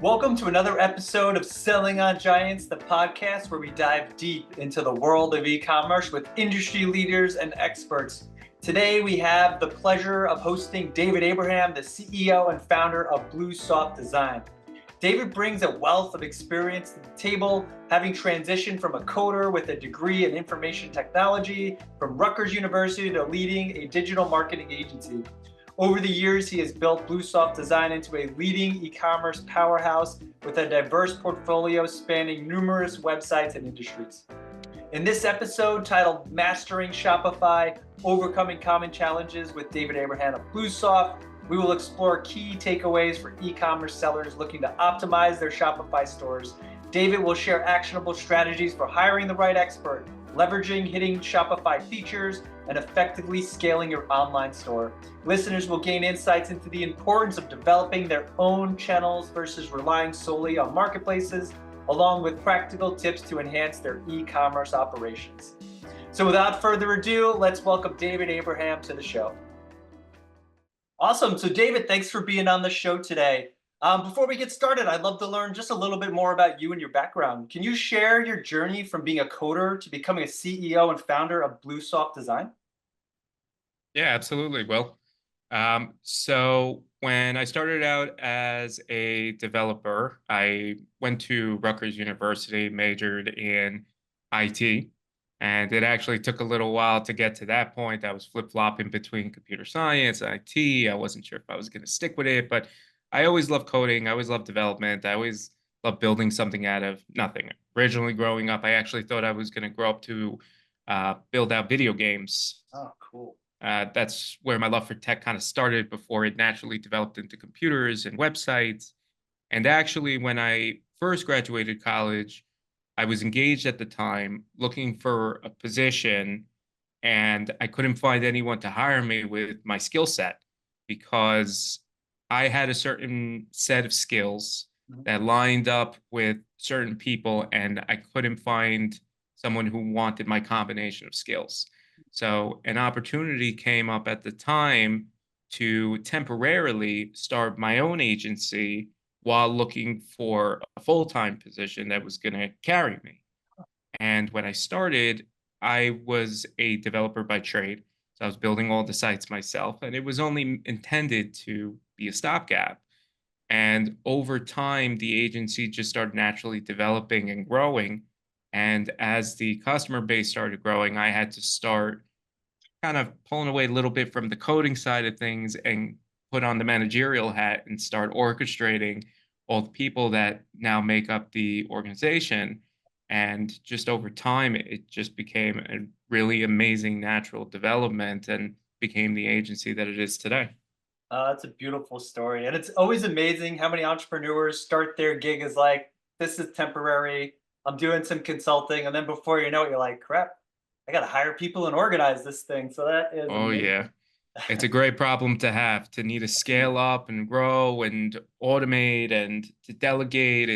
Welcome to another episode of Selling on Giants, the podcast where we dive deep into the world of e-commerce with industry leaders and experts. Today, we have the pleasure of hosting David Abraham, the CEO and founder of Bluesoft Design. David brings a wealth of experience to the table, having transitioned from a coder with a degree in information technology from Rutgers University to leading a digital marketing agency. Over the years, he has built Bluesoft Design into a leading e-commerce powerhouse with a diverse portfolio spanning numerous websites and industries. In this episode titled Mastering Shopify, Overcoming Common Challenges with David Abraham of Bluesoft, we will explore key takeaways for e-commerce sellers looking to optimize their Shopify stores. David will share actionable strategies for hiring the right expert, leveraging hidden Shopify features, and effectively scaling your online store. Listeners will gain insights into the importance of developing their own channels versus relying solely on marketplaces, along with practical tips to enhance their e-commerce operations. So without further ado, let's welcome David Abraham to the show. Awesome. So David, thanks for being on the show today. Before we get started, I'd love to learn just a little bit more about you and your background. Can you share your journey from being a coder to becoming a CEO and founder of Bluesoft Design? Yeah, absolutely. So when I started out as a developer, I went to Rutgers University, majored in IT, and it actually took a little while to get to that point. I was flip-flopping between computer science, IT. I wasn't sure if I was going to stick with it, but I always loved coding. I always loved development. I always loved building something out of nothing. Originally, growing up, I actually thought I was going to grow up to build out video games. Oh, cool. That's where my love for tech kind of started before it naturally developed into computers and websites. And actually, when I first graduated college, I was engaged at the time looking for a position, and I couldn't find anyone to hire me with my skill set because I had a certain set of skills Mhm. that lined up with certain people, and I couldn't find someone who wanted my combination of skills. So an opportunity came up at the time to temporarily start my own agency while looking for a full-time position that was going to carry me. And when I started, I was a developer by trade. So I was building all the sites myself, and it was only intended to be a stopgap. And over time, the agency just started naturally developing and growing. And as the customer base started growing, I had to start kind of pulling away a little bit from the coding side of things and put on the managerial hat and start orchestrating all the people that now make up the organization. And just over time, it just became a really amazing natural development and became the agency that it is today. That's a beautiful story. And it's always amazing how many entrepreneurs start their gig as like, this is temporary. I'm doing some consulting. And then before you know it, you're like, crap, I got to hire people and organize this thing. So that is Oh, amazing. yeah. It's a great problem to have, to need to scale up and grow and automate and to delegate.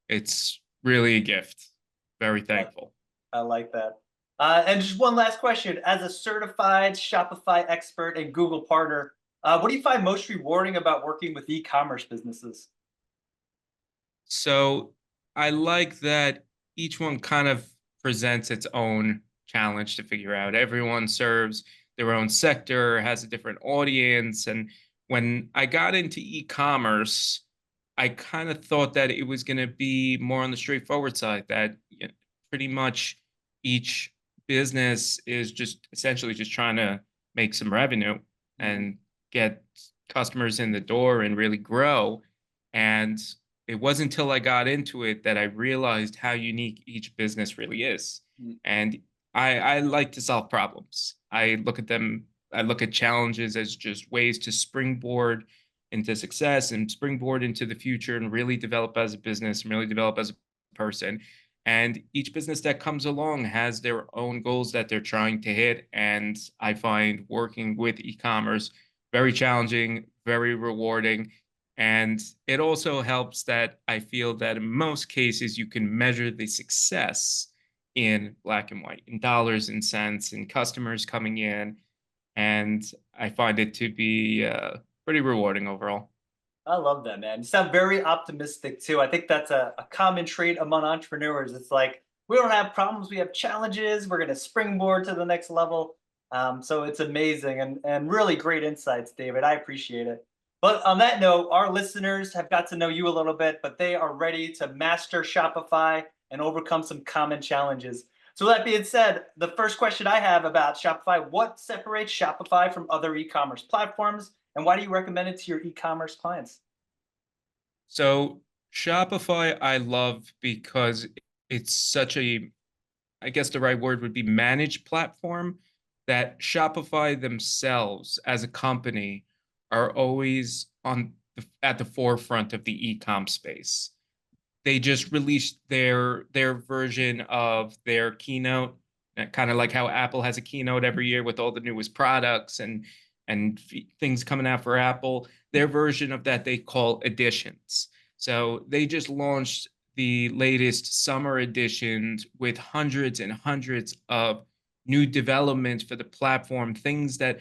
It's really a gift. Very Yeah, thankful. I like that. And just one last question. As a certified Shopify expert and Google partner, what do you find most rewarding about working with e-commerce businesses? So I like that each one kind of presents its own challenge to figure out. Everyone serves their own sector, has a different audience. And when I got into e-commerce, I kind of thought that it was going to be more on the straightforward side, that pretty much each business is just essentially just trying to make some revenue Mhm. and get customers in the door and really grow. And it wasn't until I got into it that I realized how unique each business really is. Mm. And I like to solve problems. I look at challenges as just ways to springboard into success and springboard into the future and really develop as a business and really develop as a person. And each business that comes along has their own goals that they're trying to hit. And I find working with e-commerce very challenging, very rewarding. And it also helps that I feel that in most cases, you can measure the success in black and white, in dollars and cents, and customers coming in. And I find it to be pretty rewarding overall. I love that, man. You sound very optimistic too. I think that's a common trait among entrepreneurs. It's like we don't have problems, we have challenges. We're going to springboard to the next level. So it's amazing and really great insights, David. I appreciate it. But on that note, our listeners have got to know you a little bit, but they are ready to master Shopify and overcome some common challenges. So that being said, the first question I have about Shopify, what separates Shopify from other e-commerce platforms? And why do you recommend it to your e-commerce clients? So Shopify, I love because it's such a, I guess the right word would be managed platform that Shopify themselves as a company are always at the forefront of the e-com space. They just released their version of their keynote, kind of like how Apple has a keynote every year with all the newest products and things coming out for Apple. Their version of that they call editions. So they just launched the latest summer editions with hundreds and hundreds of new developments for the platform, things that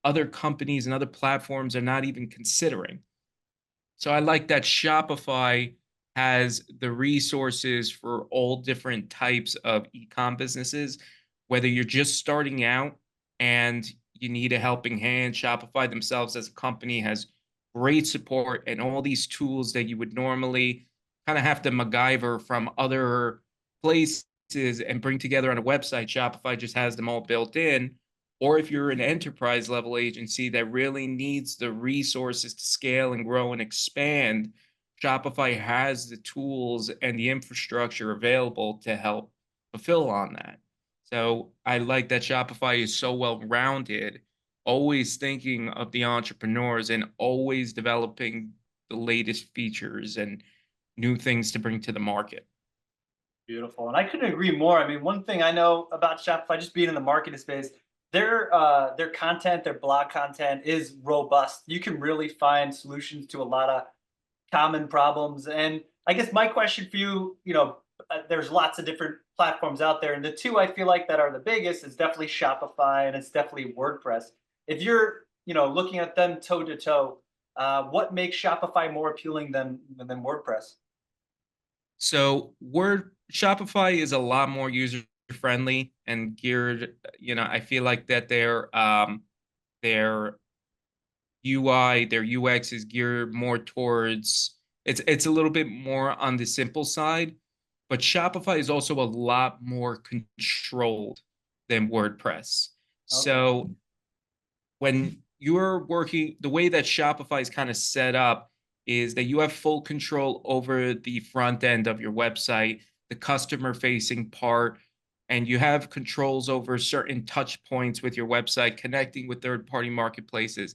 other companies and other platforms are not even considering. So I like that Shopify has the resources for all different types of e-com businesses, whether you're just starting out and you need a helping hand. Shopify themselves as a company has great support and all these tools that you would normally kind of have to MacGyver from other places and bring together on a website. Shopify just has them all built in. Or if you're an enterprise level agency that really needs the resources to scale and grow and expand, Shopify has the tools and the infrastructure available to help fulfill on that. So I like that Shopify is so well rounded, always thinking of the entrepreneurs and always developing the latest features and new things to bring to the market. Beautiful. And I couldn't agree more. I mean, one thing I know about Shopify, just being in the marketing space, their content, their blog content is robust. You can really find solutions to a lot of common problems. And I guess my question for you, there's lots of different platforms out there, and the two I feel like that are the biggest is definitely Shopify and it's definitely WordPress. If you're, looking at them toe to toe, what makes Shopify more appealing than WordPress? So Word Shopify is a lot more user friendly and geared. I feel like that their UI, their UX is geared more towards it's a little bit more on the simple side, but Shopify is also a lot more controlled than WordPress. Okay. So when you're working, the way that Shopify is kind of set up is that you have full control over the front end of your website, the customer facing part, and you have controls over certain touch points with your website, connecting with third party marketplaces.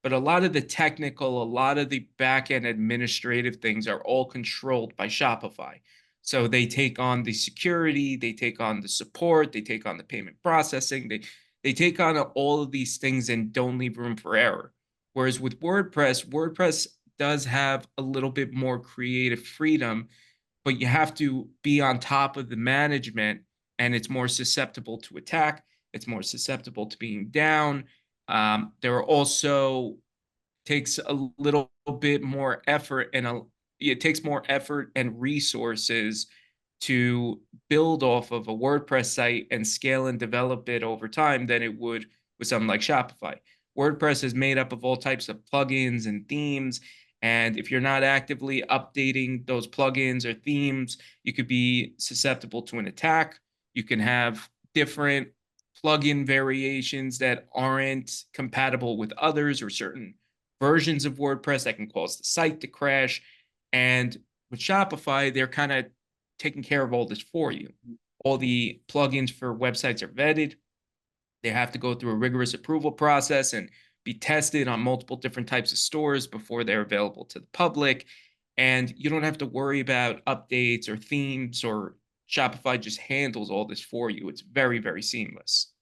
But a lot of the technical, a lot of the back end administrative things are all controlled by Shopify. So they take on the security, they take on the support, they take on the payment processing, they take on all of these things and don't leave room for error. Whereas with WordPress, WordPress does have a little bit more creative freedom, but you have to be on top of the management and it's more susceptible to attack. It's more susceptible to being down. There are also takes a little bit more effort it takes more effort and resources to build off of a WordPress site and scale and develop it over time than it would with something like Shopify. WordPress is made up of all types of plugins and themes. And if you're not actively updating those plugins or themes, you could be susceptible to an attack. You can have different plugin variations that aren't compatible with others or certain versions of WordPress that can cause the site to crash. And with Shopify, they're kind of taking care of all this for you. All the plugins for websites are vetted. They have to go through a rigorous approval process and be tested on multiple different types of stores before they're available to the public. And you don't have to worry about updates or themes, or Shopify just handles all this for you. It's very, very seamless.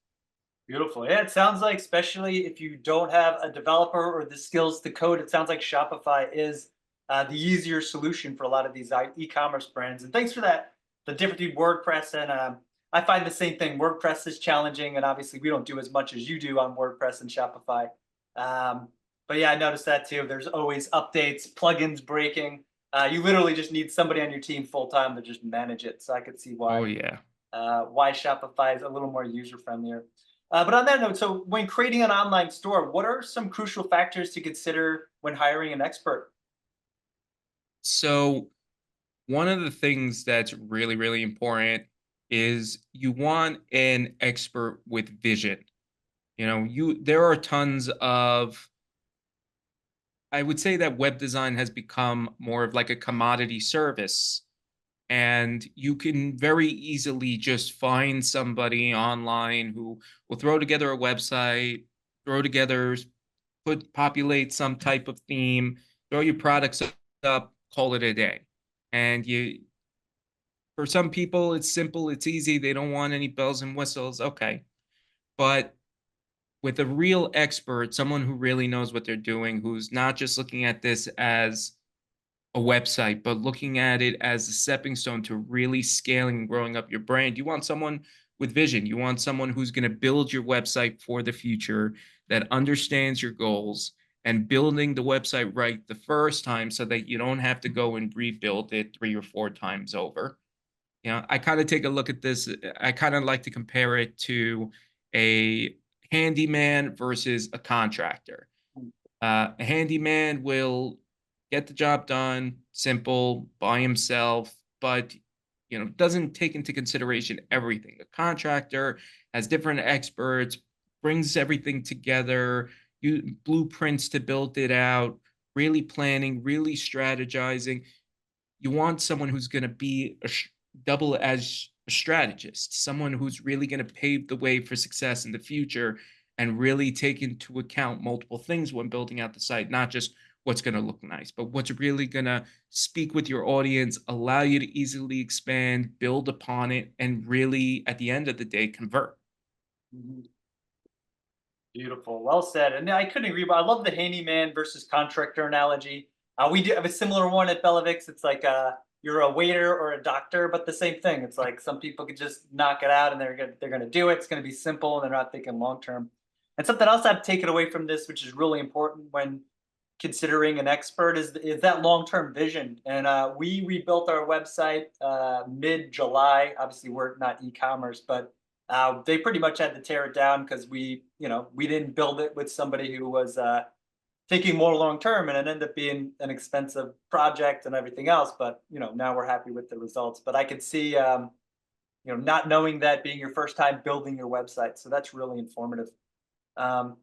Beautiful. Yeah, it sounds like, especially if you don't have a developer or the skills to code, it sounds like Shopify is the easier solution for a lot of these e-commerce brands. And thanks for that. The difference between WordPress and I find the same thing. WordPress is challenging, and obviously we don't do as much as you do on WordPress and Shopify. Um, But yeah, I noticed that too. There's always updates, plugins breaking. You literally just need somebody on your team full time to just manage it. So I could see Oh yeah. why Shopify is a little more user friendlier. But on that note, so when creating an online store, what are some crucial factors to consider when hiring an expert? So one of the things that's really, really important is you want an expert with vision. There are tons of, I would say that web design has become more of like a commodity service, and you can very easily just find somebody online who will throw together a website, throw together, populate some type of theme, throw your products up, call it a day. And for some people, it's simple, it's easy. They don't want any bells and whistles. Okay. But with a real expert, someone who really knows what they're doing, who's not just looking at this as a website, but looking at it as a stepping stone to really scaling and growing up your brand. You want someone with vision. You want someone who's going to build your website for the future, that understands your goals, and building the website right the first time so that you don't have to go and rebuild it 3 or 4 times over. I kind of take a look at this. I kind of like to compare it to a handyman versus a contractor. A handyman will get the job done, simple, by himself, but doesn't take into consideration everything. A contractor has different experts, brings everything together, blueprints to build it out, really planning, really strategizing. You want someone who's going to be double as a strategist, someone who's really going to pave the way for success in the future and really take into account multiple things when building out the site, not just what's going to look nice, but what's really going to speak with your audience, allow you to easily expand, build upon it, and really, at the end of the day, convert. Mhm. Beautiful. Well said. And I couldn't agree, but I love the handyman versus contractor analogy. We do have a similar one at Bellavix. It's like you're a waiter or a doctor, but the same thing. It's like some people could just knock it out and they're gonna do it. It's gonna be simple and they're not thinking long term. And something else I've taken away from this, which is really important when considering an expert, is that long term vision. And we rebuilt our website mid July. Obviously, we're not e-commerce, but they pretty much had to tear it down because we didn't build it with somebody who was thinking more long term, and it ended up being an expensive project and everything else. But now we're happy with the results. But I could see not knowing that being your first time building your website, so that's really informative. Um,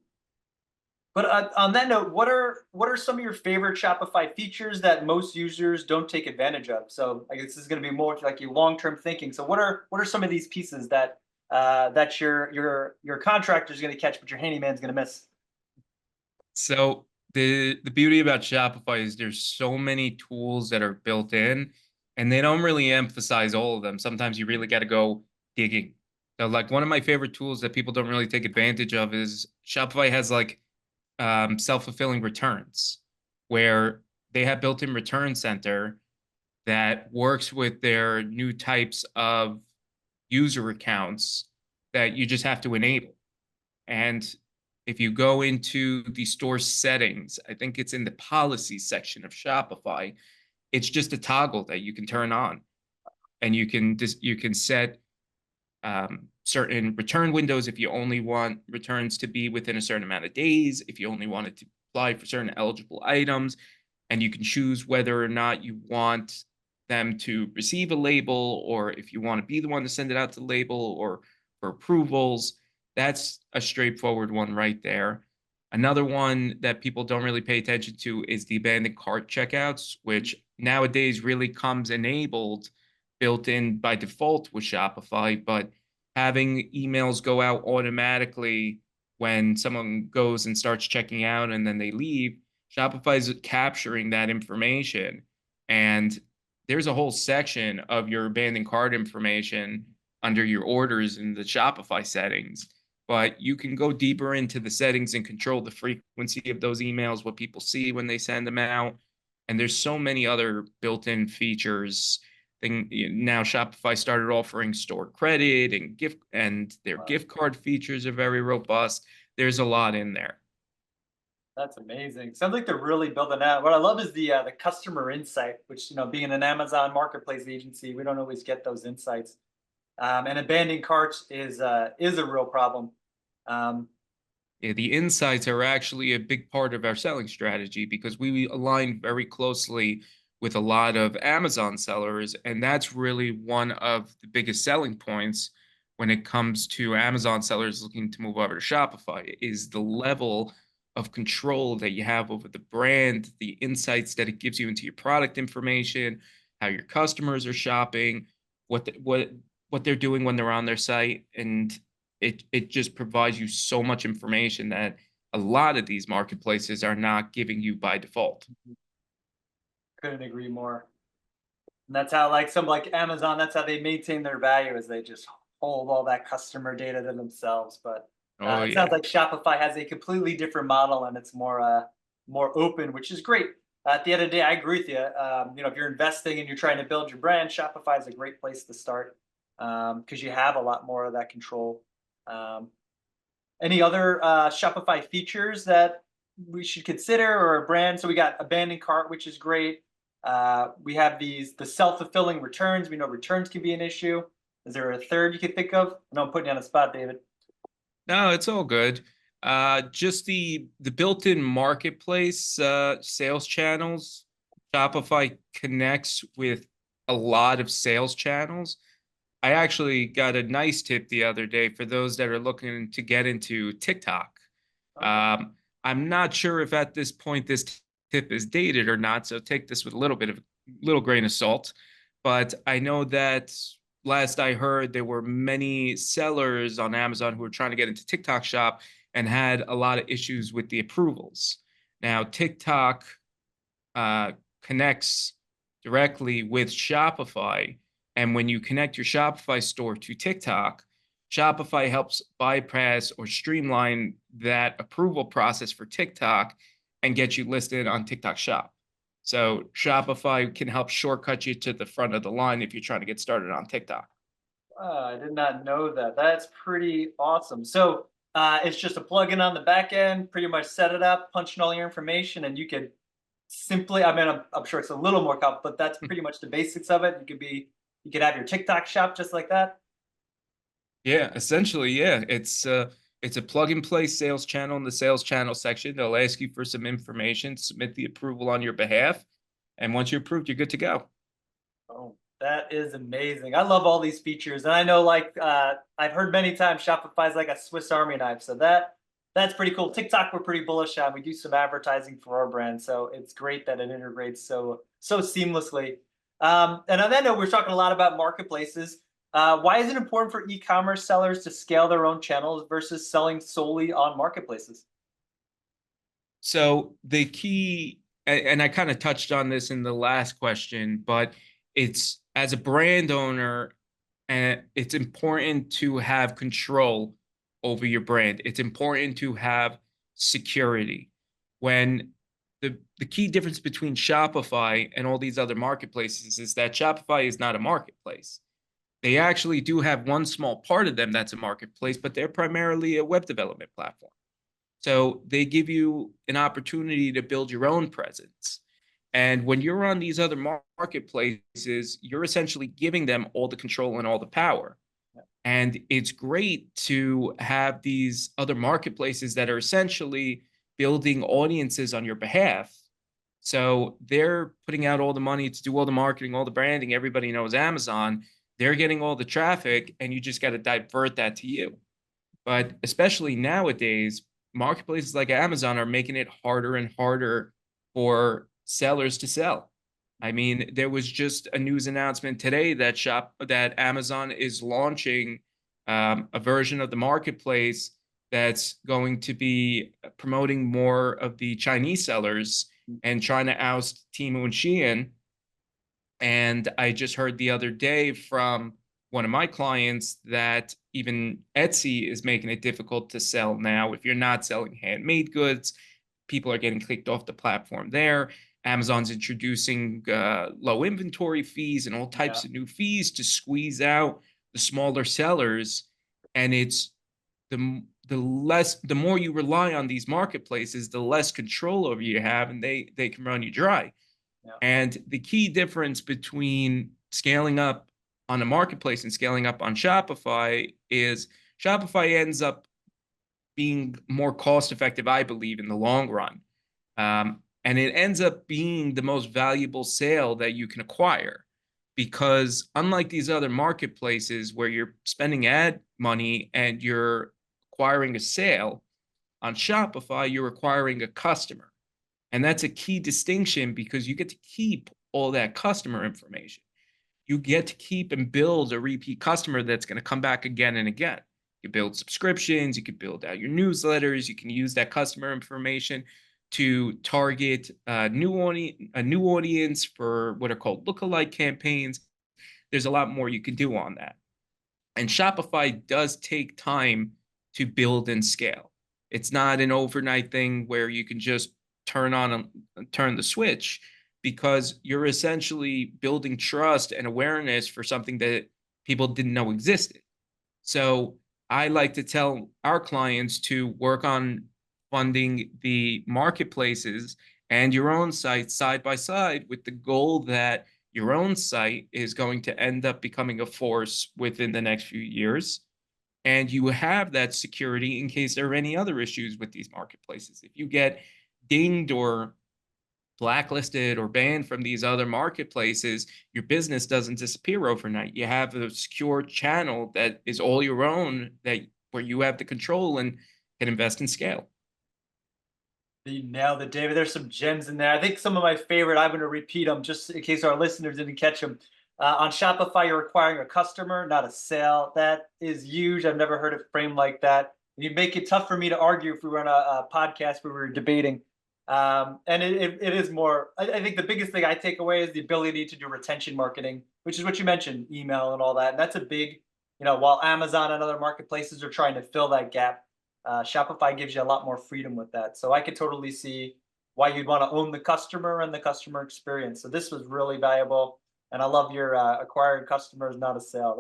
but on that note, what are some of your favorite Shopify features that most users don't take advantage of? So I guess this is going to be more like your long term thinking. So what are some of these pieces that your contractor is going to catch, but your handyman's going to miss? So the beauty about Shopify is there's so many tools that are built in, and they don't really emphasize all of them. Sometimes you really got to go digging. So like one of my favorite tools that people don't really take advantage of is Shopify has like self-fulfilling returns, where they have built-in return center that works with their new types of user accounts that you just have to enable. And if you go into the store settings, I think it's in the policy section of Shopify, it's just a toggle that you can turn on, and you can set certain return windows if you only want returns to be within a certain amount of days, if you only want it to apply for certain eligible items, and you can choose whether or not you want them to receive a label, or if you want to be the one to send it out to label or for approvals. That's a straightforward one right there. Another one that people don't really pay attention to is the abandoned cart checkouts, which nowadays really comes enabled, built in by default with Shopify, but having emails go out automatically when someone goes and starts checking out and then they leave, Shopify is capturing that information. And there's a whole section of your abandoned cart information under your orders in the Shopify settings. But you can go deeper into the settings and control the frequency of those emails, what people see when they send them out. And there's so many other built-in features. Now Shopify started offering store credit and gift, and their gift card features are very robust. There's a lot in there. That's amazing. Sounds like they're really building out. What I love is the customer insight, which being an Amazon marketplace agency, we don't always get those insights. And abandoning carts is a real problem. Um, Yeah, the insights are actually a big part of our selling strategy because we align very closely with a lot of Amazon sellers. And that's really one of the biggest selling points when it comes to Amazon sellers looking to move over to Shopify is the level of control that you have over the brand, the insights that it gives you into your product information, how your customers are shopping, what they're doing when they're on their site. And it just provides you so much information that a lot of these marketplaces are not giving you by default. couldn't agree more. And that's how like some like Amazon, that's how they maintain their value is they just hold all that customer data to themselves. But Oh it sounds yeah. like Shopify has a completely different model and it's more open, which is great. At the end of the day, I agree with you. If you're investing and you're trying to build your brand, Shopify is a great place to start because you have a lot more of that control. Um, any other Shopify features that we should consider or a brand? So we got abandoned cart, which is great. We have the self-fulfilling returns. We know returns can be an issue. Is there a third you could think of? I know I'm putting you on the spot, David. No, it's all good. Just the built-in marketplace sales channels. Shopify connects with a lot of sales channels. I actually got a nice tip the other day for those that are looking to get into TikTok. Okay. I'm not sure if at this point this tip is dated or not, so take this with a little grain of salt. But I know that last I heard, there were many sellers on Amazon who were trying to get into TikTok shop and had a lot of issues with the approvals. Now, TikTok uh, connects directly with Shopify. And when you connect your Shopify store to TikTok, Shopify helps bypass or streamline that approval process for TikTok and get you listed on TikTok Shop. So Shopify can help shortcut you to the front of the line if you're trying to get started on TikTok. I did not know that. That's pretty awesome. So it's just a plugin on the back end, pretty much set it up, punch in all your information, and you could simply, I mean, I'm sure it's a little more complicated, but that's pretty much the basics of it. You could have your TikTok shop just like that. Yeah, essentially, yeah. It's a plug and play sales channel in the sales channel section. They'll ask you for some information, submit the approval on your behalf, and once you're approved, you're good to go. Oh, that is amazing. I love all these features. And I know like I've heard many times Shopify is like a Swiss Army knife. So that's pretty cool. TikTok we're pretty bullish on. We do some advertising for our brand. So it's great that it integrates so seamlessly. And on that note, we're talking a lot about marketplaces. Why is it important for e-commerce sellers to scale their own channels versus selling solely on marketplaces? So the key, and I kind of touched on this in the last question, but it's as a brand owner, and it's important to have control over your brand. It's important to have security. When the key difference between Shopify and all these other marketplaces is that Shopify is not a marketplace. They actually do have one small part of them that's a marketplace, but they're primarily a web development platform. So they give you an opportunity to build your own presence. And when you're on these other marketplaces, you're essentially giving them all the control and all the power. And it's great to have these other marketplaces that are essentially building audiences on your behalf. So they're putting out all the money to do all the marketing, all the branding. Everybody knows Amazon. They're getting all the traffic, and you just got to divert that to you. But especially nowadays, marketplaces like Amazon are making it harder and harder for sellers to sell. I mean, there was just a news announcement today that Amazon is launching a version of the marketplace that's going to be promoting more of the Chinese sellers and trying to oust Temu and Shein. And I just heard the other day from one of my clients that even Etsy is making it difficult to sell now. If you're not selling handmade goods, people are getting kicked off the platform there. Amazon's introducing low inventory fees and all types Yeah. of new fees to squeeze out the smaller sellers. And it's the more you rely on these marketplaces, the less control over you have, and they can run you dry. Yeah. And the key difference between scaling up on a marketplace and scaling up on Shopify is Shopify ends up being more cost effective, I believe, in the long run. And it ends up being the most valuable sale that you can acquire, because unlike these other marketplaces where you're spending ad money and you're acquiring a sale, on Shopify, you're acquiring a customer. And that's a key distinction because you get to keep all that customer information. You get to keep and build a repeat customer that's going to come back again and again. You build subscriptions, you can build out your newsletters, you can use that customer information to target a new audience for what are called lookalike campaigns. There's a lot more you can do on that. And Shopify does take time to build and scale. It's not an overnight thing where you can just turn the switch, because you're essentially building trust and awareness for something that people didn't know existed. So I like to tell our clients to work on funding the marketplaces and your own site side by side, with the goal that your own site is going to end up becoming a force within the next few years. And you have that security in case there are any other issues with these marketplaces. If you get dinged or blacklisted or banned from these other marketplaces, your business doesn't disappear overnight. You have a secure channel that is all your own, that where you have the control and can invest in scale. You nailed it, David. There's some gems in there. I think some of my favorite, I'm going to repeat them just in case our listeners didn't catch them. On Shopify, you're acquiring a customer, not a sale. That is huge. I've never heard it framed like that. You make it tough for me to argue if we were on a podcast where we were debating. And it is more, I think the biggest thing I take away is the ability to do retention marketing, which is what you mentioned, email and all that. And that's a big, while Amazon and other marketplaces are trying to fill that gap, Shopify gives you a lot more freedom with that. So I could totally see why you'd want to own the customer and the customer experience. So this was really valuable. And I love your acquired customers, not a sale.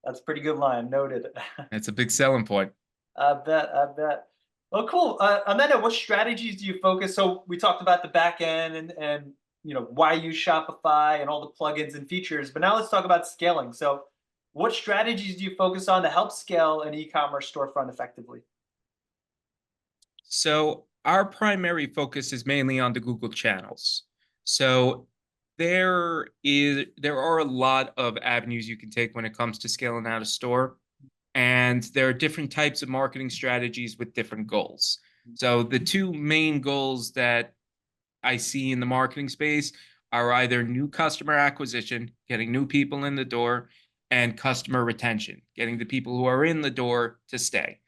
That's a pretty good line. Noted. It's a big selling point. I bet. I bet. Well, cool. Amanda, what strategies do you focus? So we talked about the back end and why use Shopify and all the plugins and features. But now let's talk about scaling. So what strategies do you focus on to help scale an e-commerce storefront effectively? So our primary focus is mainly on the Google channels. So there are a lot of avenues you can take when it comes to scaling out a store. And there are different types of marketing strategies with different goals. So the two main goals that I see in the marketing space are either new customer acquisition, getting new people in the door, and customer retention, getting the people who are in the door to stay.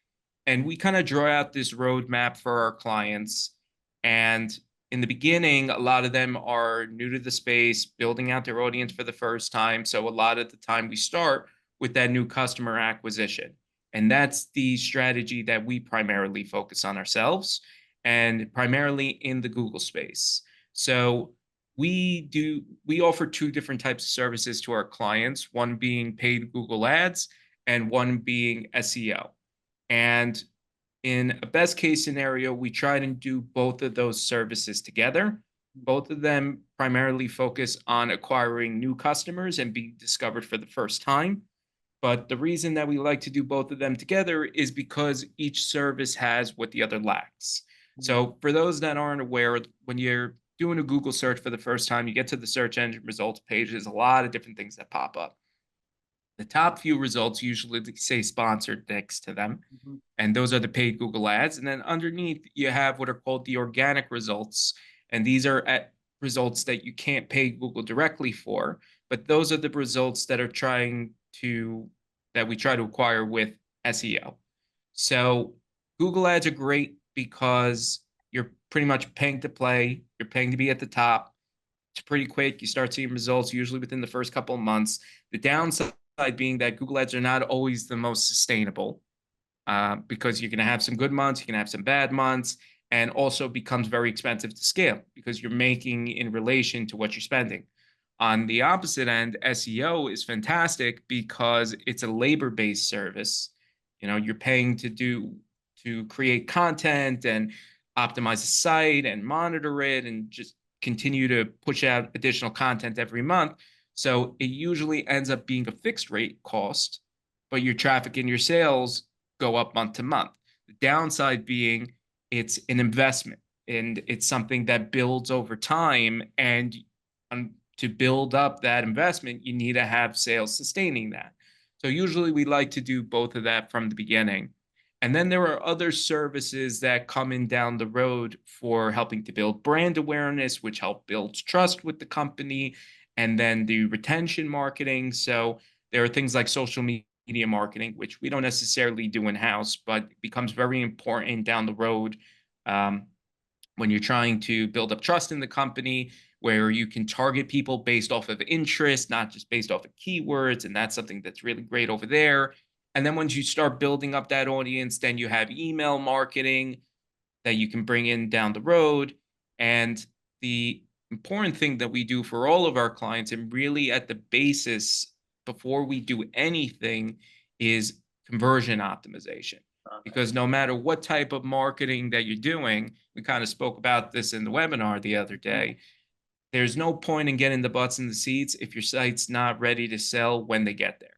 And we kind of draw out this roadmap for our clients. And in the beginning, a lot of them are new to the space, building out their audience for the first time. So a lot of the time we start with that new customer acquisition. And that's the strategy that we primarily focus on ourselves, and primarily in the Google space. So we offer two different types of services to our clients, one being paid Google ads and one being SEO. And in a best case scenario, we try to do both of those services together. Both of them primarily focus on acquiring new customers and being discovered for the first time. But the reason that we like to do both of them together is because each service has what the other lacks. So for those that aren't aware, when you're doing a Google search for the first time, you get to the search engine results page, there's a lot of different things that pop up. The top few results usually say sponsored next to them, and those are the paid Google ads. And then underneath, you have what are called the organic results, and these are at results that you can't pay Google directly for, but those are the results that we try to acquire with SEO. So Google ads are great because you're pretty much paying to play, you're paying to be at the top. It's pretty quick. You start seeing results usually within the first couple of months. The downside being that Google ads are not always the most sustainable, because you're going to have some good months, you can have some bad months, and also becomes very expensive to scale because you're making in relation to what you're spending. On the opposite end, SEO is fantastic because it's a labor-based service, You're paying to create content and optimize the site and monitor it and just continue to push out additional content every month. So it usually ends up being a fixed rate cost, but your traffic and your sales go up month to month. The downside being it's an investment and it's something that builds over time. And to build up that investment, you need to have sales sustaining that. So usually we like to do both of that from the beginning. And then there are other services that come in down the road for helping to build brand awareness, which help build trust with the company, and then the retention marketing. So there are things like social media marketing, which we don't necessarily do in-house, but becomes very important down the road um, when you're trying to build up trust in the company, where you can target people based off of interest, not just based off of keywords. And that's something that's really great over there. And then once you start building up that audience, then you have email marketing that you can bring in down the road. And the important thing that we do for all of our clients, and really at the basis before we do anything, is conversion optimization. Okay. Because no matter what type of marketing that you're doing, we kind of spoke about this in the webinar the other day. There's no point in getting the butts in the seats if your site's not ready to sell when they get there.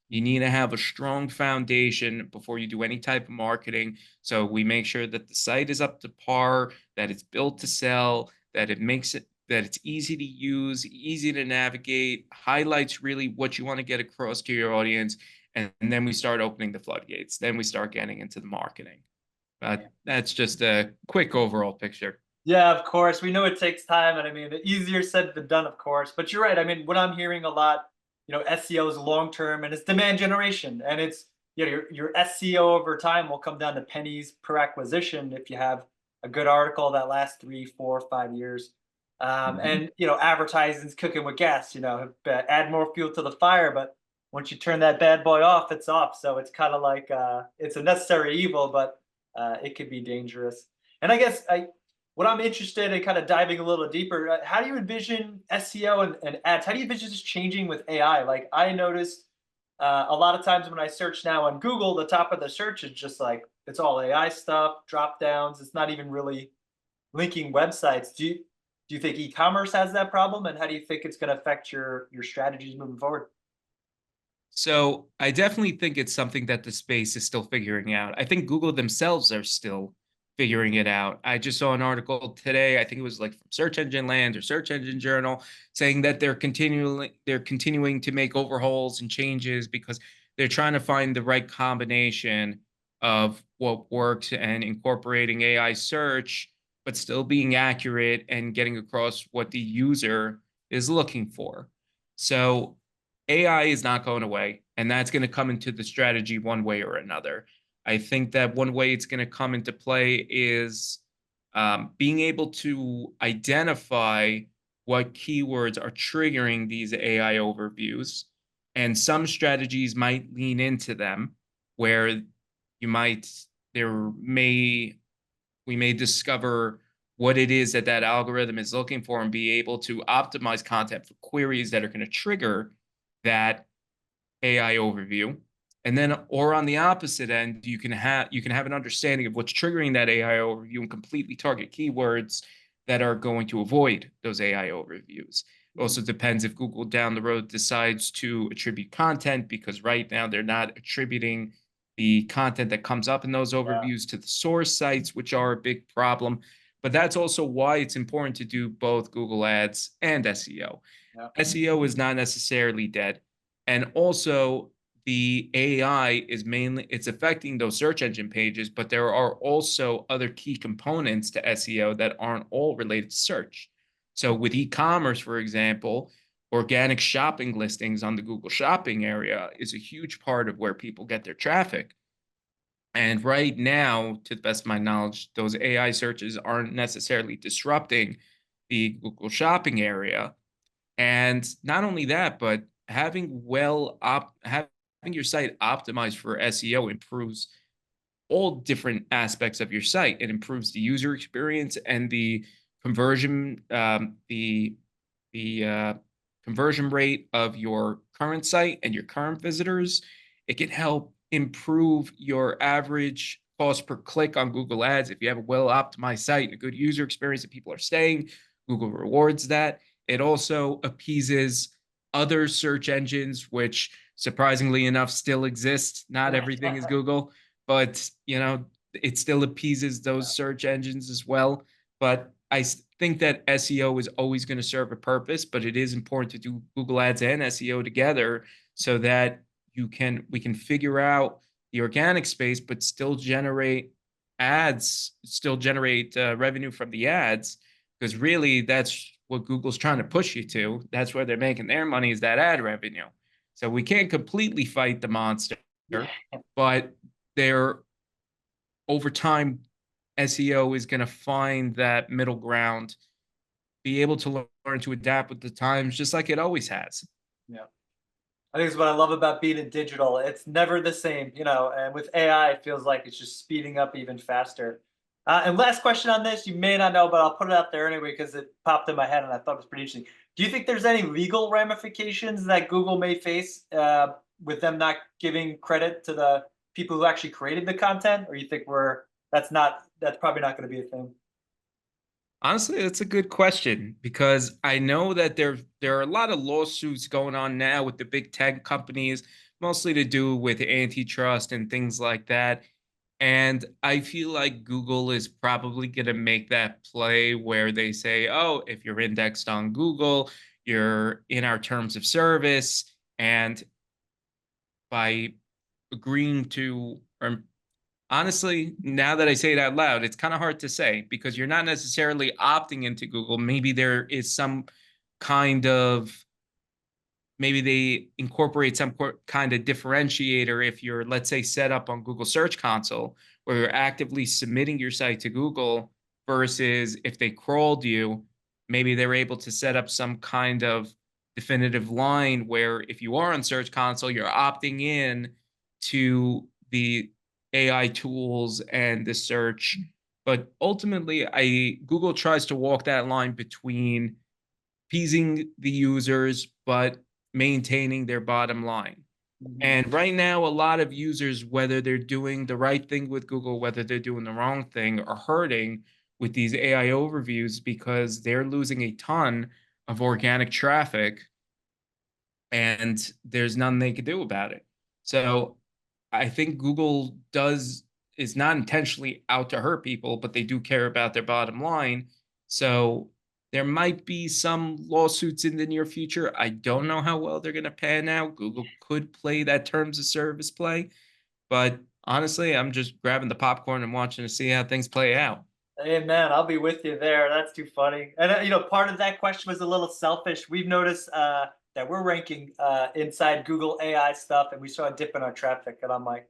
You need to have a strong foundation before you do any type of marketing. So we make sure that the site is up to par, that it's built to sell, that it's easy to use, easy to navigate, highlights really what you want to get across to your audience. And then we start opening the floodgates. Then we start getting into the marketing. But that's just a quick overall picture. Yeah, of course. We know it takes time, and I mean, easier said than done, of course. But you're right. I mean, what I'm hearing a lot, SEO is long term, and it's demand generation, and it's your SEO over time will come down to pennies per acquisition if you have a good article that lasts 3, 4, 5 years. Mhm. And advertising's cooking with gas. Add more fuel to the fire, but once you turn that bad boy off, it's off. So it's kind of like it's a necessary evil, but it could be dangerous. And I guess what I'm interested in kind of diving a little deeper, how do you envision SEO and ads? How do you envision this changing with AI? Like I noticed a lot of times when I search now on Google, the top of the search is just like it's all AI stuff, drop downs. It's not even really linking websites. Do you think e-commerce has that problem, and how do you think it's going to affect your strategies moving forward? So I definitely think it's something that the space is still figuring out. I think Google themselves are still figuring it out. I just saw an article today, I think it was like from Search Engine Land or Search Engine Journal, saying that they're continuing to make overhauls and changes because they're trying to find the right combination of what works and incorporating AI search, but still being accurate and getting across what the user is looking for. So AI is not going away, and that's going to come into the strategy one way or another. I think that one way it's going to come into play is being able to identify what keywords are triggering these AI overviews. And some strategies might lean into them where you might, there may, we may discover what it is that that algorithm is looking for and be able to optimize content for queries that are going to trigger that AI overview. And then, or on the opposite end, you can have an understanding of what's triggering that AI overview and completely target keywords that are going to avoid those AI overviews. It also depends if Google down the road decides to attribute content, because right now they're not attributing the content that comes up in those Yeah, overviews to the source sites, which are a big problem. But that's also why it's important to do both Google Ads and SEO. yeah, SEO is not necessarily dead. And also the AI is mainly it's affecting those search engine pages, but there are also other key components to SEO that aren't all related to search. So with e-commerce, for example, organic shopping listings on the Google Shopping area is a huge part of where people get their traffic. And right now, to the best of my knowledge, those AI searches aren't necessarily disrupting the Google Shopping area. And not only that, but having your site optimized for SEO improves all different aspects of your site. It improves the user experience and the conversion, the conversion rate of your current site and your current visitors. It can help improve your average cost per click on Google Ads. If you have a well-optimized site and a good user experience that people are staying, Google rewards that. It also appeases other search engines, which surprisingly enough still exist. Not everything is Google, but it still appeases those search engines as well. But I think that SEO is always going to serve a purpose, but it is important to do Google Ads and SEO together so that we can figure out the organic space, but still generate revenue from the ads, because really that's what Google's trying to push you to. That's where they're making their money, is that ad revenue. So we can't completely fight the monster, Yeah. but they're over time, SEO is going to find that middle ground, be able to learn to adapt with the times, just like it always has. Yeah. I think it's what I love about being in digital. It's never the same, and with AI, it feels like it's just speeding up even faster. And last question on this, you may not know, but I'll put it out there anyway because it popped in my head and I thought it was pretty interesting. Do you think there's any legal ramifications that Google may face with them not giving credit to the people who actually created the content, or you think that's probably not going to be a thing? Honestly, that's a good question, because I know that there are a lot of lawsuits going on now with the big tech companies, mostly to do with antitrust and things like that. And I feel like Google is probably going to make that play where they say, oh, if you're indexed on Google, you're in our terms of service. And by agreeing to, or honestly, now that I say it out loud, it's kind of hard to say, because you're not necessarily opting into Google. Maybe there is some kind of, maybe they incorporate some kind of differentiator if you're, let's say, set up on Google Search Console, where you're actively submitting your site to Google, versus if they crawled you, maybe they're able to set up some kind of definitive line where if you are on Search Console, you're opting in to the AI tools and the search. But ultimately, Google tries to walk that line between appeasing the users, but maintaining their bottom line. Mhm. And right now, a lot of users, whether they're doing the right thing with Google, whether they're doing the wrong thing, are hurting with these AI overviews because they're losing a ton of organic traffic, and there's nothing they can do about it. So I think Google is not intentionally out to hurt people, but they do care about their bottom line. So there might be some lawsuits in the near future. I don't know how well they're going to pan out. Google could play that terms of service play, but honestly, I'm just grabbing the popcorn and watching to see how things play out. Hey man, I'll be with you there. That's too funny. And part of that question was a little selfish. We've noticed that we're ranking inside Google AI stuff, and we saw a dip in our traffic. And I'm like,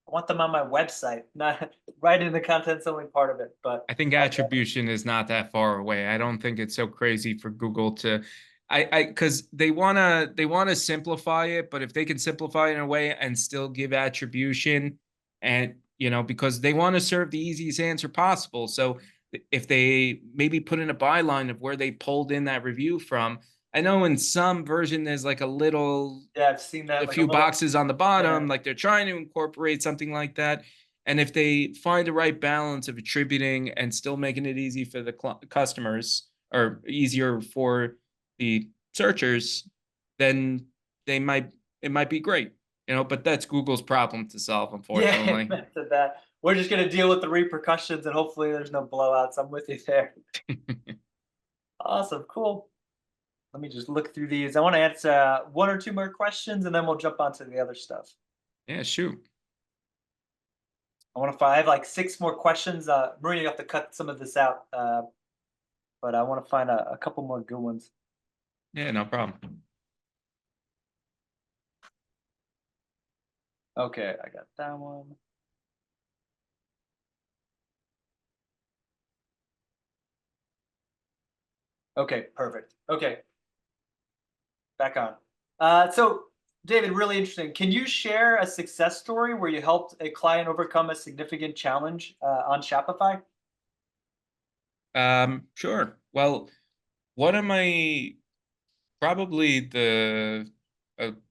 I want them on my website, not right in the content's only part of it. But I think attribution is not that far away. I don't think it's so crazy for Google to, because they wanna simplify it, but if they can simplify it in a way and still give attribution, and because they want to serve the easiest answer possible. So if they maybe put in a byline of where they pulled in that review from, I know in some version there's like yeah, I've seen a that like a few little. boxes on the Yeah. bottom, like they're trying to incorporate something like that. And if they find the right balance of attributing and still making it easy for the customers, or easier for the searchers, then it might be great. But that's Google's problem to solve, Yeah, unfortunately. amen to that. We're just gonna deal with the repercussions, and hopefully there's no blowouts. I'm with you there. Awesome, cool. Let me just look through these. I want to answer one or two more questions, and then we'll jump onto the other stuff. Yeah, shoot. I have like six more questions. Maria, you have to cut some of this out, but I want to find a couple more good ones. Yeah, no problem. Okay, I got that one. Okay, perfect. Okay, back on. So, David, really interesting. Can you share a success story where you helped a client overcome a significant challenge on Shopify? Sure. Well, one of my probably the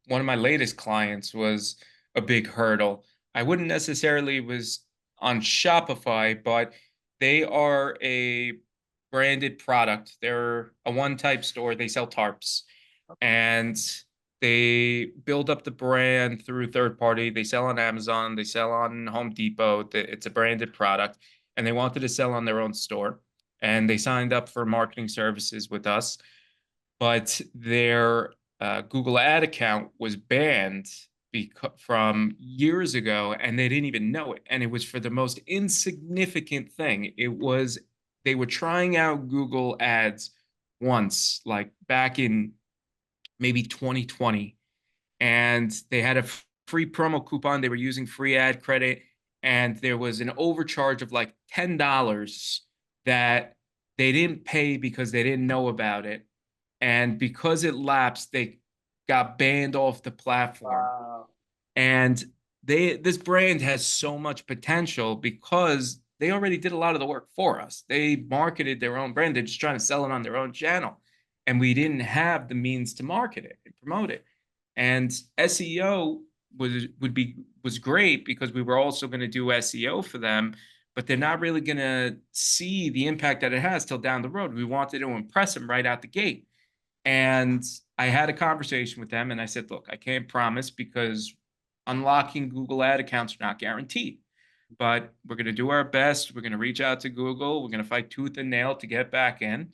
one of my latest clients was a big hurdle. I wouldn't necessarily was on Shopify, but they are a branded product. They're a one type store. They sell tarps and they build up the brand through third party. They sell on Amazon, they sell on Home Depot. It's a branded product and they wanted to sell on their own store. And they signed up for marketing services with us, but their Google ad account was banned from years ago, and they didn't even know it. And it was for the most insignificant thing. It was they were trying out Google Ads once, like back in maybe 2020, and they had a free promo coupon. They were using free ad credit, and there was an overcharge of like $10 that they didn't pay because they didn't know about it. And because it lapsed, they got banned off the platform. Wow. And this brand has so much potential because they already did a lot of the work for us. They marketed their own brand. They're just trying to sell it on their own channel. And we didn't have the means to market it and promote it. And SEO was great because we were also going to do SEO for them, but they're not really going to see the impact that it has till down the road. We wanted to impress them right out the gate. And I had a conversation with them and I said, look, I can't promise because unlocking Google ad accounts are not guaranteed, but we're going to do our best. We're going to reach out to Google. We're going to fight tooth and nail to get back in.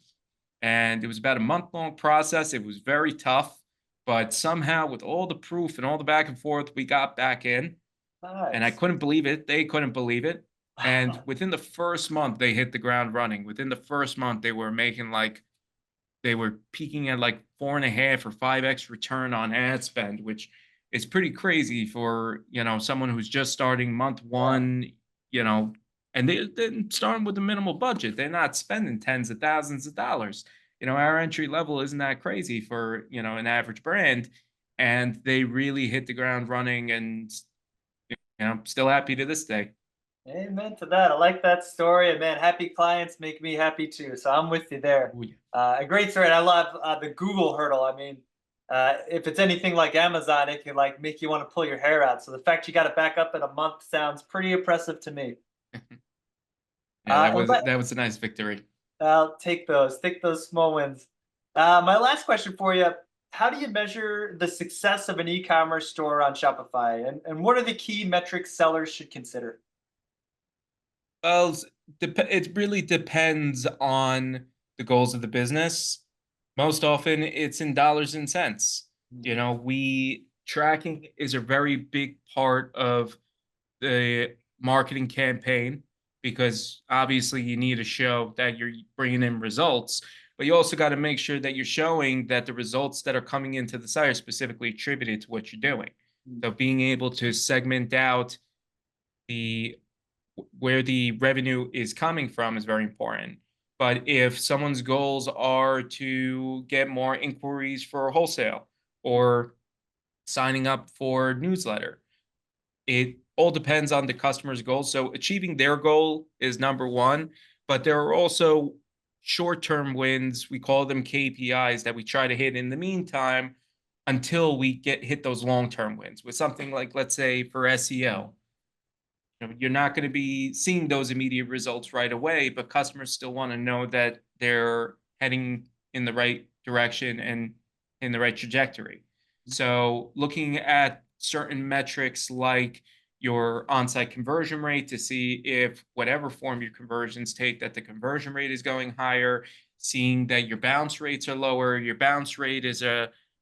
And it was about a month-long process. It was very tough, but somehow with all the proof and all the back and forth, we got back in. And I Nice. couldn't believe it. They couldn't believe it. And within the first month, they hit the ground running. Within the first month, they were making like they were peaking at like 4.5 or 5x return on ad spend, which is pretty crazy for someone who's just starting month Yeah. one, you know, and they're starting with a minimal budget. They're not spending tens of thousands of dollars. Our entry level isn't that crazy for an average brand, and they really hit the ground running, and still happy to this day. Amen to that. I like that story. And man, happy clients make me happy too. So I'm with you there. Oh, yeah. A great story. And I love the Google hurdle. I mean, if it's anything like Amazon, it can like make you want to pull your hair out. So the fact you got it back up in a month sounds pretty impressive to me. Yeah, that And was that was a nice victory. I'll take those small wins. My last question for you: how do you measure the success of an e-commerce store on Shopify, and what are the key metrics sellers should consider? Well, it really depends on the goals of the business. Most often, it's in dollars and cents. We tracking is a very big part of the marketing campaign because obviously you need to show that you're bringing in results, but you also got to make sure that you're showing that the results that are coming into the site are specifically attributed to what you're doing. So being able to segment out the where the revenue is coming from is very important. But if someone's goals are to get more inquiries for wholesale or signing up for newsletter, it all depends on the customer's goals. So achieving their goal is number one, but there are also short-term wins. We call them KPIs that we try to hit in the meantime until we hit those long-term wins with something like, let's say, for SEO. You're not going to be seeing those immediate results right away, but customers still want to know that they're heading in the right direction and in the right trajectory. So looking at certain metrics like your on-site conversion rate to see if whatever form your conversions take, that the conversion rate is going higher, seeing that your bounce rates are lower. Your bounce rate is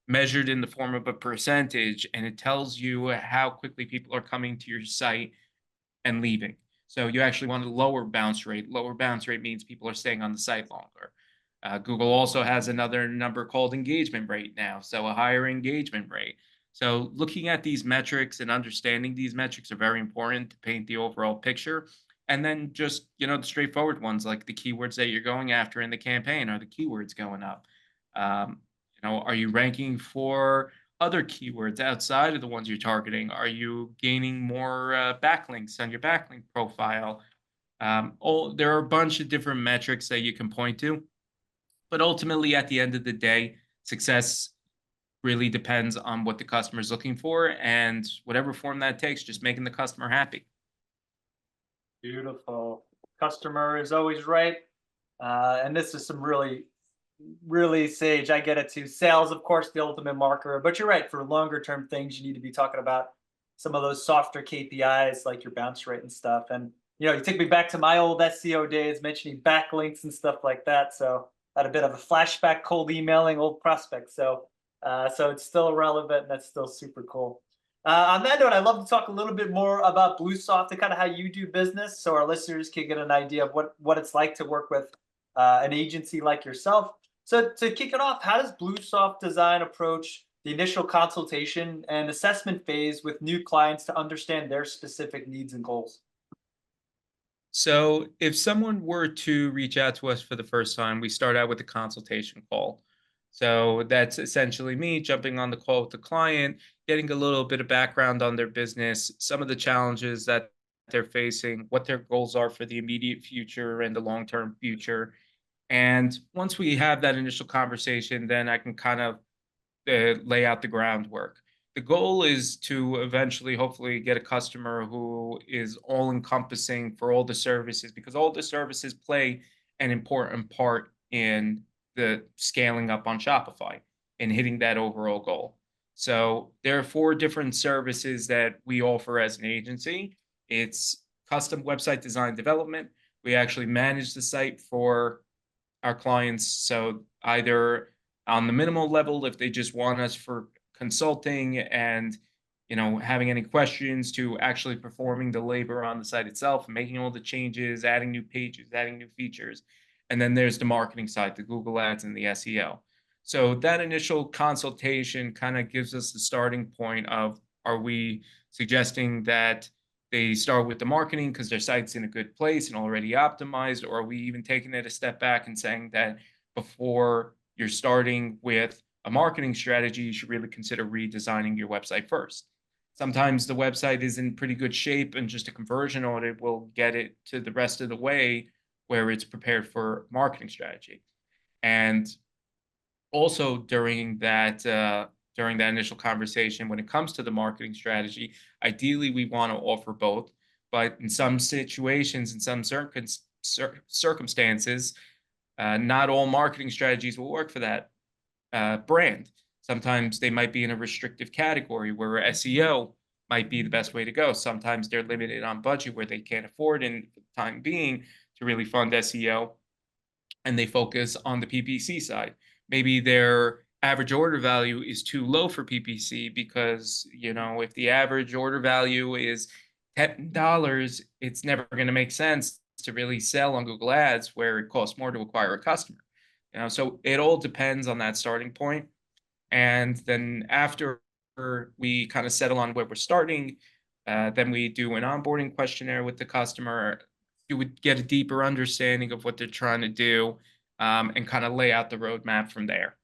measured in the form of a percentage, and it tells you how quickly people are coming to your site and leaving. So you actually want a lower bounce rate. Lower bounce rate means people are staying on the site longer. Google also has another number called engagement rate now, so a higher engagement rate. So looking at these metrics and understanding these metrics are very important to paint the overall picture. And then just, the straightforward ones like the keywords that you're going after in the campaign. Are the keywords going up? Are you ranking for other keywords outside of the ones you're targeting? Are you gaining more backlinks on your backlink profile? There are a bunch of different metrics that you can point to, but ultimately, at the end of the day, success really depends on what the customer is looking for, and whatever form that takes, just making the customer happy. Beautiful. Customer is always right. And this is some really sage. I get it too. Sales, of course, the ultimate marker. But you're right. For longer term things, you need to be talking about some of those softer KPIs like your bounce rate and stuff. And you take me back to my old SEO days, mentioning backlinks and stuff like that. So I had a bit of a flashback, cold emailing old prospects. So it's still relevant. And that's still super cool. On that note, I'd love to talk a little bit more about BlueSoft and kind of how you do business, so our listeners can get an idea of what it's like to work with an agency like yourself. So to kick it off, how does BlueSoft Design approach the initial consultation and assessment phase with new clients to understand their specific needs and goals? So, if someone were to reach out to us for the first time, we start out with a consultation call. So, that's essentially me jumping on the call with the client, getting a little bit of background on their business, some of the challenges that they're facing, what their goals are for the immediate future and the long term future. And once we have that initial conversation, then I can kind of lay out the groundwork. The goal is to eventually, hopefully, get a customer who is all encompassing for all the services, because all the services play an important part in the scaling up on Shopify and hitting that overall goal. So there are four different services that we offer as an agency. It's custom website design development. We actually manage the site for our clients. So either on the minimal level, if they just want us for consulting and having any questions, to actually performing the labor on the site itself, making all the changes, adding new pages, adding new features. And then there's the marketing side, the Google Ads and the SEO. So that initial consultation kind of gives us the starting point of, are we suggesting that they start with the marketing because their site's in a good place and already optimized? Or are we even taking it a step back and saying that before you're starting with a marketing strategy, you should really consider redesigning your website first? Sometimes the website is in pretty good shape and just a conversion audit will get it to the rest of the way where it's prepared for marketing strategy. And also during that initial conversation, when it comes to the marketing strategy, ideally we want to offer both, but in some situations, in some circumstances, not all marketing strategies will work for that brand. Sometimes they might be in a restrictive category where SEO might be the best way to go. Sometimes they're limited on budget where they can't afford, in the time being, to really fund SEO, and they focus on the PPC side. Maybe their average order value is too low for PPC because, if the average order value is $10, it's never going to make sense to really sell on Google Ads where it costs more to acquire a customer. So it all depends on that starting point. And then after we kind of settle on where we're starting, then we do an onboarding questionnaire with the customer. You would get a deeper understanding of what they're trying to do, and kind of lay out the roadmap from there.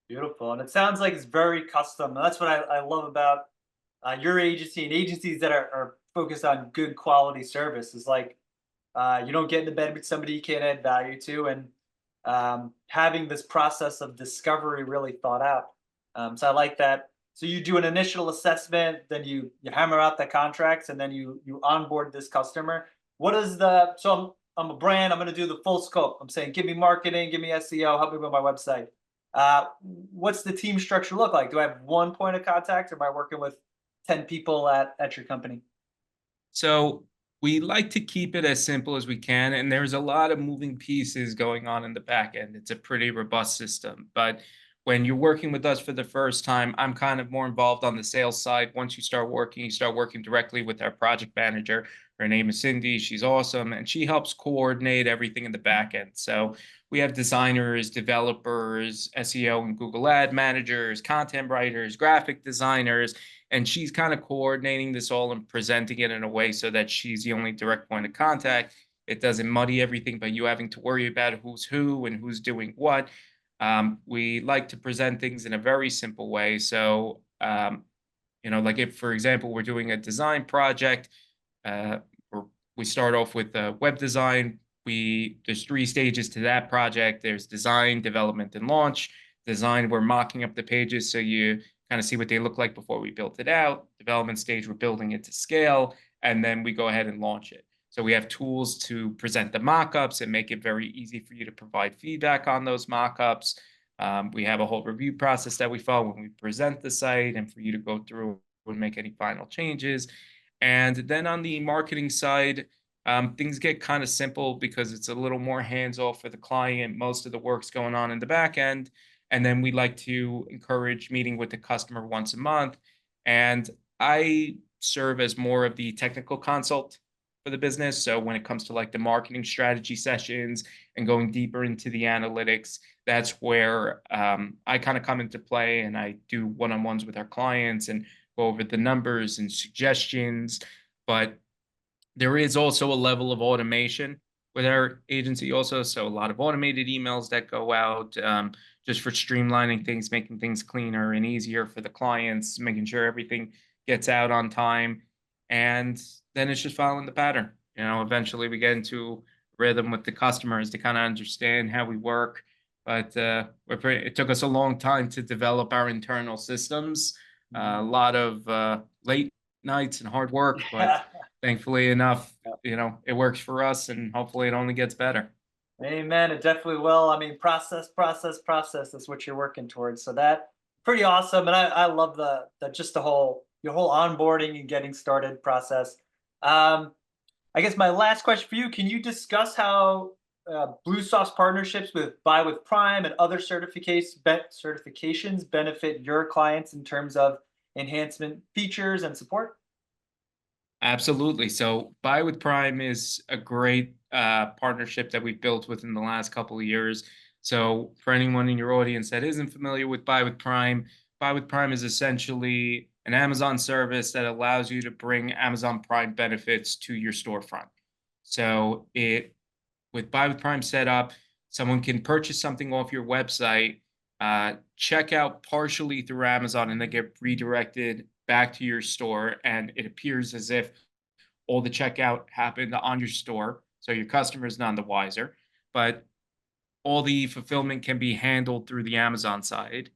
Beautiful. And it sounds like it's very custom. And that's what I love about your agency and agencies that are focused on good quality service. Is like you don't get into bed with somebody you can't add value to, and having this process of discovery really thought out. So I like that. So you do an initial assessment, then you hammer out the contracts, and then you onboard this customer. What is the so I'm a brand. I'm going to do the full scope. I'm saying, give me marketing, give me SEO, help me with my website. What's the team structure look like? Do I have one point of contact, or am I working with 10 people at your company? So we like to keep it as simple as we can, and there's a lot of moving pieces going on in the back end. It's a pretty robust system, but when you're working with us for the first time, I'm kind of more involved on the sales side. Once you start working directly with our project manager. Her name is Cindy. She's awesome, and she helps coordinate everything in the back end. So we have designers, developers, SEO and Google Ad managers, content writers, graphic designers, and she's kind of coordinating this all and presenting it in a way so that she's the only direct point of contact. It doesn't muddy everything by you having to worry about who's who and who's doing what. We like to present things in a very simple way. So, like if, for example, we're doing a design project, or we start off with web design. There's three stages to that project. There's design, development, and launch. design, we're mocking up the pages so you kind of see what they look like before we built it out. Development stage, we're building it to scale, and then we go ahead and launch it. So we have tools to present the mockups and make it very easy for you to provide feedback on those mockups. We have a whole review process that we follow when we present the site and for you to go through and make any final changes. And then on the marketing side, things get kind of simple because it's a little more hands off for the client. Most of the work's going on in the back end. And then we like to encourage meeting with the customer once a month. And I serve as more of the technical consult for the business. So when it comes to like the marketing strategy sessions and going deeper into the analytics, that's where I kind of come into play, and I do one-on-ones with our clients and go over the numbers and suggestions. But there is also a level of automation with our agency also. So a lot of automated emails that go out, just for streamlining things, making things cleaner and easier for the clients, making sure everything gets out on time. And then it's just following the pattern. Eventually we get into rhythm with the customers to kind of understand how we work. But it took us a long time to develop our internal systems. A lot of late nights and hard work, but thankfully enough, it works for us, and hopefully it only gets better. Amen. It definitely will. I mean, process is what you're working towards. So that pretty awesome. And I love the just your whole onboarding and getting started process. I guess my last question for you, can you discuss how BlueSoft's partnerships with Buy with Prime and other certifications benefit your clients in terms of enhancement features and support? Absolutely. So Buy with Prime is a great partnership that we've built within the last couple of years. So for anyone in your audience that isn't familiar with Buy with Prime is essentially an Amazon service that allows you to bring Amazon Prime benefits to your storefront. So with Buy with Prime set up, someone can purchase something off your website, check out partially through Amazon, and then get redirected back to your store. And it appears as if all the checkout happened on your store. So your customer is none the wiser, but all the fulfillment can be handled through the Amazon side.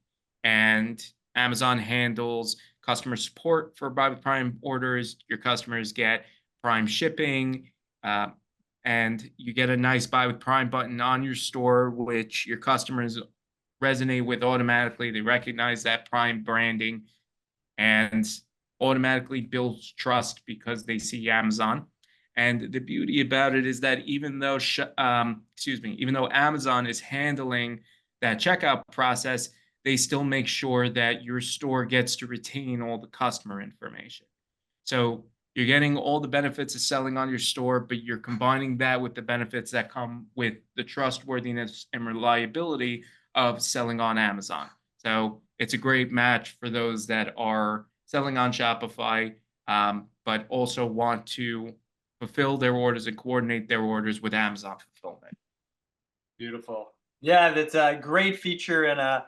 And Amazon handles customer support for Buy with Prime orders. Your customers get Prime shipping, uh, and you get a nice Buy with Prime button on your store, which your customers resonate with automatically. They recognize that Prime branding and automatically builds trust because they see Amazon. And the beauty about it is that even though Amazon is handling that checkout process, they still make sure that your store gets to retain all the customer information. So you're getting all the benefits of selling on your store, but you're combining that with the benefits that come with the trustworthiness and reliability of selling on Amazon. So it's a great match for those that are selling on Shopify, but also want to fulfill their orders and coordinate their orders with Amazon fulfillment. Beautiful. Yeah, that's a great feature. And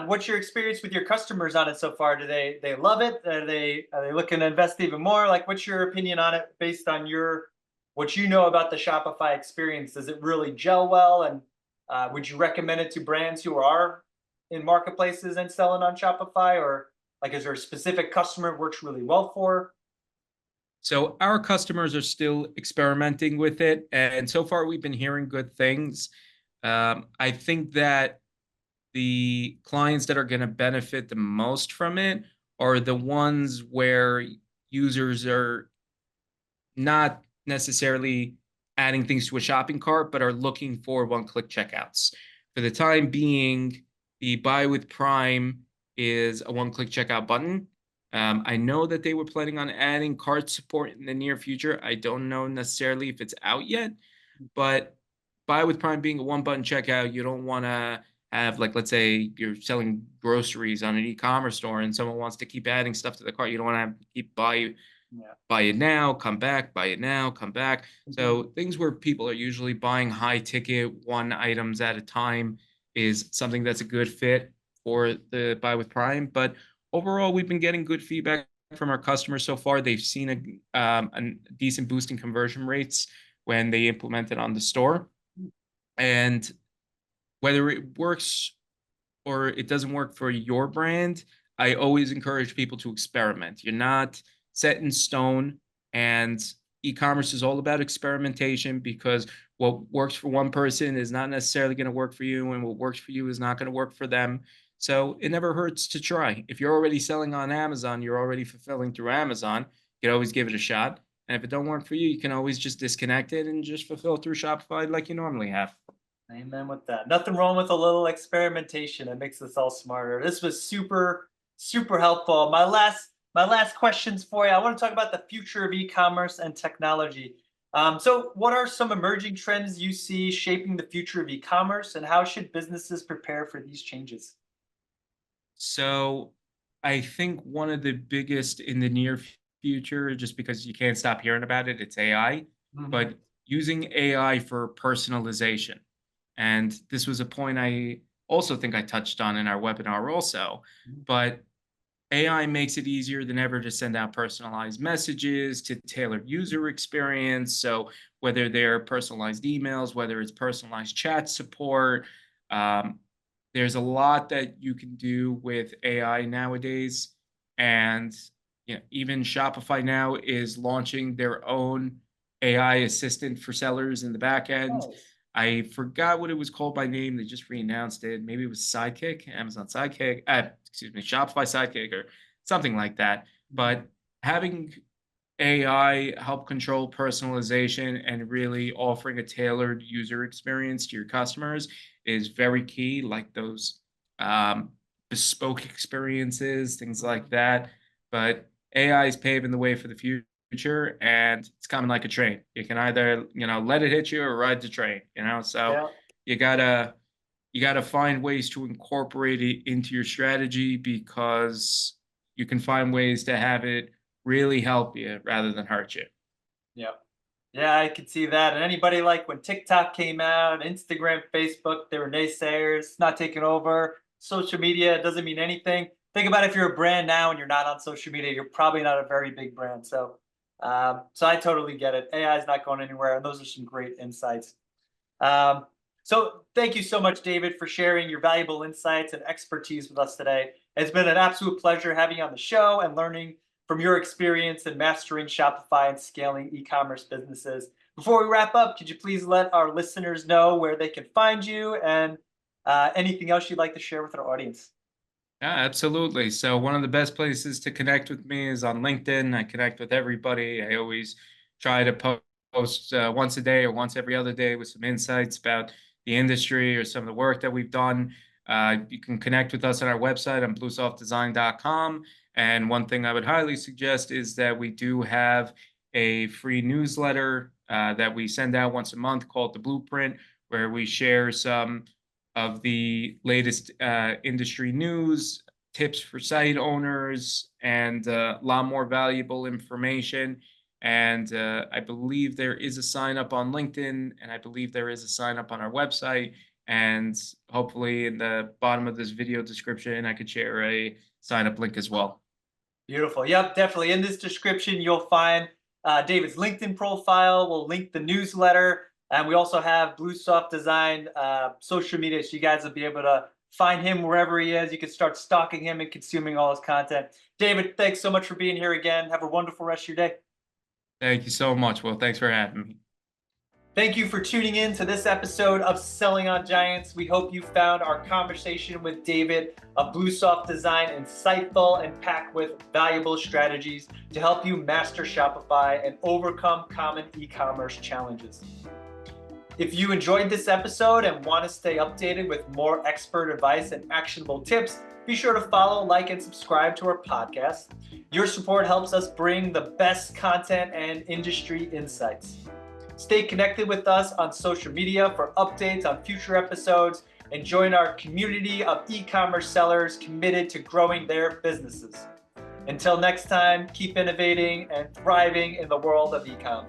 what's your experience with your customers on it so far? Do they love it? Are they looking to invest even more? Like, what's your opinion on it based on what you know about the Shopify experience? Does it really gel well? And would you recommend it to brands who are in marketplaces and selling on Shopify, or like, is there a specific customer it works really well for? So our customers are still experimenting with it, and so far we've been hearing good things. I think that the clients that are going to benefit the most from it are the ones where users are not necessarily adding things to a shopping cart, but are looking for one-click checkouts. For the time being, the Buy with Prime is a one-click checkout button. I know that they were planning on adding cart support in the near future. I don't know necessarily if it's out yet, but Buy with Prime being a one-button checkout, you don't want to have, like, let's say you're selling groceries on an e-commerce store and someone wants to keep adding stuff to the cart. You don't want to have to keep buy it now, come back, buy it now, come back. So things where people are usually buying high ticket one items at a time is something that's a good fit for the Buy with Prime. But overall, we've been getting good feedback from our customers so far. They've seen a decent boost in conversion rates when they implement it on the store. And whether it works or it doesn't work for your brand, I always encourage people to experiment. You're not set in stone, and e-commerce is all about experimentation because what works for one person is not necessarily going to work for you, and what works for you is not going to work for them. So it never hurts to try. If you're already selling on Amazon, you're already fulfilling through Amazon, you can always give it a shot. And if it don't work for you, you can always just disconnect it and just fulfill through Shopify like you normally have. Amen with that. Nothing wrong with a little experimentation. It makes us all smarter. This was super, super helpful. My last questions for you. I want to talk about the future of e-commerce and technology. So what are some emerging trends you see shaping the future of e-commerce, and how should businesses prepare for these changes? So I think one of the biggest in the near future, just because you can't stop hearing about it, it's AI, Mhm. but using AI for personalization. And this was a point I also think I touched on in our webinar also, but AI makes it easier than ever to send out personalized messages, to tailor user experience. So whether they're personalized emails, whether it's personalized chat support, um, there's a lot that you can do with AI nowadays. And even Shopify now is launching their own AI assistant for sellers in the back end. Nice. I forgot what it was called by name. They just re-announced it. Maybe it was Sidekick, Amazon Sidekick, excuse me, Shopify Sidekick or something like that. But having AI help control personalization and really offering a tailored user experience to your customers is very key, like those um, bespoke experiences, things like Mhm. that. But AI is paving the way for the future, and it's coming like a train. You can either, let it hit you or ride the train, So Yeah. you gotta you got to find ways to incorporate it into your strategy because you can find ways to have it really help you rather than hurt you. Yeah. Yeah, I could see that. And anybody like when TikTok came out, Instagram, Facebook, they were naysayers, not taking over. Social media doesn't mean anything. Think about if you're a brand now and you're not on social media, you're probably not a very big brand. So I totally get it. AI is not going anywhere, and those are some great insights. Um, so thank you so much, David, for sharing your valuable insights and expertise with us today. It's been an absolute pleasure having you on the show and learning from your experience in mastering Shopify and scaling e-commerce businesses. Before we wrap up, could you please let our listeners know where they can find you and anything else you'd like to share with our audience? Yeah, absolutely. So one of the best places to connect with me is on LinkedIn. I connect with everybody. I always try to post once a day or once every other day with some insights about the industry or some of the work that we've done. You can connect with us on our website on bluesoftdesign.com. And one thing I would highly suggest is that we do have a free newsletter that we send out once a month called The Blueprint, where we share some of the latest industry news, tips for site owners, and a lot more valuable information. And I believe there is a sign up on LinkedIn, and I believe there is a sign up on our website. And hopefully, in the bottom of this video description, I could share a sign up link as well. Beautiful. Yep, definitely. In this description, you'll find David's LinkedIn profile. We'll link the newsletter. And we also have Bluesoft Design social media. So you guys will be able to find him wherever he is. You can start stalking him and consuming all his content. David, thanks so much for being here again. Have a wonderful rest of your day. Thank you so much. Well, thanks for having me. Thank you for tuning in to this episode of Selling on Giants. We hope you found our conversation with David of Bluesoft Design insightful and packed with valuable strategies to help you master Shopify and overcome common e-commerce challenges. If you enjoyed this episode and want to stay updated with more expert advice and actionable tips, be sure to follow, like, and subscribe to our podcast. Your support helps us bring the best content and industry insights. Stay connected with us on social media for updates on future episodes and join our community of e-commerce sellers committed to growing their businesses. Until next time, keep innovating and thriving in the world of e-com.